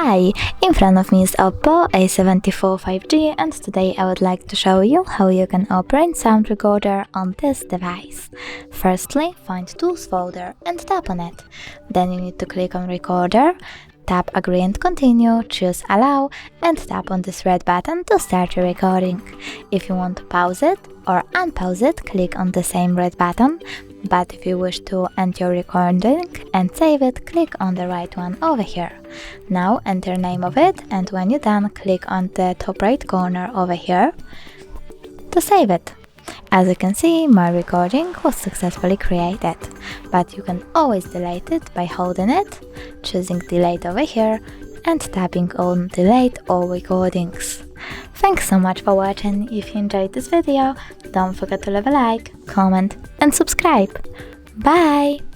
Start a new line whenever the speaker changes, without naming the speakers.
Hi, in front of me is OPPO A74 5G, and today I would like to show you how you can operate sound recorder on this device. Firstly, find Tools folder and tap on it. Then you need to click on Recorder, tap Agree and Continue, choose Allow, and tap on this red button to start your recording. If you want to pause it or unpause it, click on the same red button. But if you wish to end your recording and save it, click on the right one over here. Now enter name of it, and when you're done, click on the top right corner over here to save it. As you can see, my recording was successfully created, but you can always delete it by holding it, choosing delete over here, and tapping on delete all recordings. Thanks so much for watching. If you enjoyed this video, don't forget to leave a like, comment and subscribe. Bye!